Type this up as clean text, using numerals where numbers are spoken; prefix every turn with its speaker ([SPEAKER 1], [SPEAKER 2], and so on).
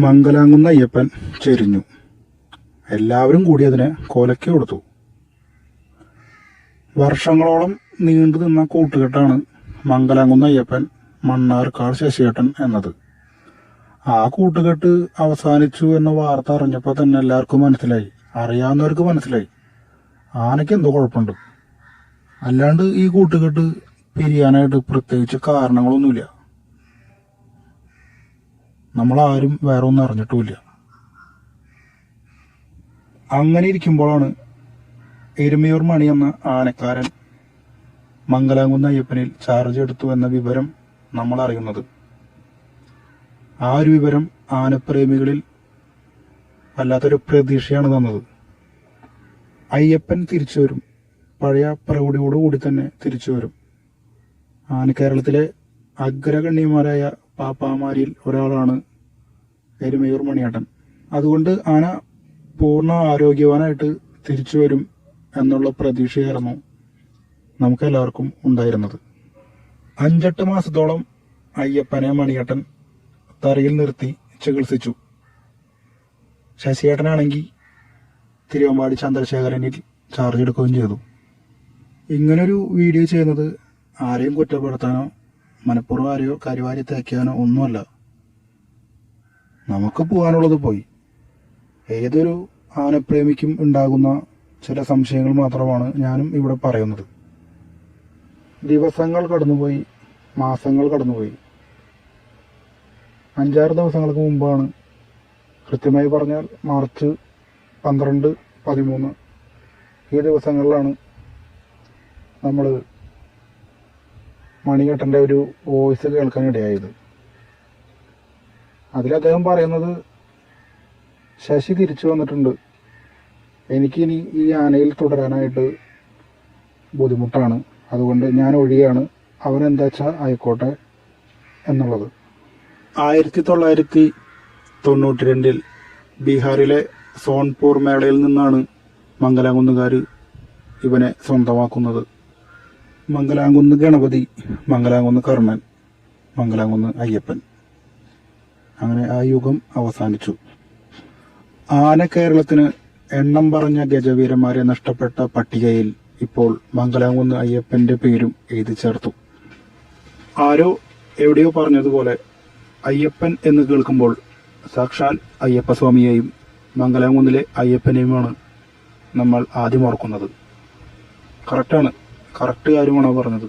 [SPEAKER 1] മംഗലാംകുന്ന് അയ്യപ്പൻ ചെരിഞ്ഞു. എല്ലാവരും കൂടി അതിനെ കൊലക്കി കൊടുത്തു. വർഷങ്ങളോളം നീണ്ടു നിന്ന കൂട്ടുകെട്ടാണ് മംഗലാംകുന്ന് അയ്യപ്പൻ മണ്ണാർക്കാട് ശശിയേട്ടൻ എന്നത്. ആ കൂട്ടുകെട്ട് അവസാനിച്ചു എന്ന വാർത്ത അറിഞ്ഞപ്പോൾ തന്നെ എല്ലാവർക്കും മനസ്സിലായി, അറിയാവുന്നവർക്ക് മനസ്സിലായി, ആനയ്ക്ക് എന്തോ കുഴപ്പമുണ്ട്. അല്ലാണ്ട് ഈ കൂട്ടുകെട്ട് പിരിയാനായിട്ട് പ്രത്യേകിച്ച് കാരണങ്ങളൊന്നുമില്ല. നമ്മളാരും വേറെ ഒന്നും അറിഞ്ഞിട്ടുമില്ല. അങ്ങനെ ഇരിക്കുമ്പോഴാണ് എരുമയൂർ മണി എന്ന ആനക്കാരൻ മംഗലാംകുന്ന് അയ്യപ്പനിൽ ചാർജ് എടുത്തു എന്ന വിവരം നമ്മൾ അറിയുന്നത്. ആ ഒരു വിവരം ആനപ്രേമികളിൽ വല്ലാത്തൊരു പ്രതീക്ഷയാണ് തന്നത്. അയ്യപ്പൻ തിരിച്ചു വരും, പഴയ പ്രൗഢിയോടുകൂടി തന്നെ തിരിച്ചു വരും. കേരളത്തിലെ അഗ്രഗണ്യന്മാരായ പാപ്പാമാരിൽ ഒരാളാണ് എരുമയൂർ മണിയേട്ടൻ. അതുകൊണ്ട് ആന പൂർണ്ണ ആരോഗ്യവാനായിട്ട് തിരിച്ചു വരും എന്നുള്ള പ്രതീക്ഷയായിരുന്നു നമുക്കെല്ലാവർക്കും ഉണ്ടായിരുന്നത്. 5-8 മാസത്തോളം അയ്യപ്പനെ മണിയേട്ടൻ തറയിൽ നിർത്തി ചികിത്സിച്ചു. ശശിയേട്ടനാണെങ്കിൽ തിരുവമ്പാടി ചന്ദ്രശേഖരനിൽ ചാർജ് എടുക്കുകയും ചെയ്തു. ഇങ്ങനൊരു വീഡിയോ ചെയ്യുന്നത് ആരെയും കുറ്റപ്പെടുത്താനോ മനഃപൂർവ്വം ആരെയോ കരിവാരി തേക്കാനോ ഒന്നുമല്ല. നമുക്ക് പോകാനുള്ളത് പോയി. ഏതൊരു ആനപ്രേമിക്കും ഉണ്ടാകുന്ന ചില സംശയങ്ങൾ മാത്രമാണ് ഞാനും ഇവിടെ പറയുന്നത്. ദിവസങ്ങൾ കടന്നുപോയി, മാസങ്ങൾ കടന്നുപോയി. 5-6 ദിവസങ്ങൾക്ക് മുമ്പാണ്, കൃത്യമായി പറഞ്ഞാൽ മാർച്ച് 12, 13 ഈ ദിവസങ്ങളിലാണ് നമ്മൾ മണിയേട്ടൻ്റെ ഒരു വോയിസ് കേൾക്കാനിടയായത്. അതിൽ അദ്ദേഹം പറയുന്നത്, ശശി തിരിച്ചു വന്നിട്ടുണ്ട്, എനിക്കിനി ഈ ആനയിൽ തുടരാനായിട്ട് ബുദ്ധിമുട്ടാണ്, അതുകൊണ്ട് ഞാൻ ഒഴിയാണ്, അവനെന്താ വെച്ചാൽ ആയിക്കോട്ടെ എന്നുള്ളത്. 1992 ബീഹാറിലെ സോൺപൂർ മേളയിൽ നിന്നാണ് മംഗലാംകുന്നുകാർ ഇവനെ സ്വന്തമാക്കുന്നത്. മംഗലാംകുന്ന് ഗണപതി, മംഗലാംകുന്ന് കർണൻ, മംഗലാംകുന്ന് അയ്യപ്പൻ, അങ്ങനെ ആ യുഗം അവസാനിച്ചു. ആന കേരളത്തിന് എണ്ണം പറഞ്ഞ ഗജവീരന്മാരെ നഷ്ടപ്പെട്ട പട്ടികയിൽ ഇപ്പോൾ മംഗലാംകുന്ന് അയ്യപ്പന്റെ പേരും എഴുതി ചേർത്തു. ആരോ എവിടെയോ പറഞ്ഞതുപോലെ അയ്യപ്പൻ എന്ന് കേൾക്കുമ്പോൾ സാക്ഷാൽ അയ്യപ്പസ്വാമിയെയും മംഗലാംകുന്നിലെ അയ്യപ്പനെയുമാണ് നമ്മൾ ആദ്യം ഓർക്കുന്നത്. കറക്റ്റാണ്, കറക്റ്റ് കാര്യമാണോ പറഞ്ഞത്.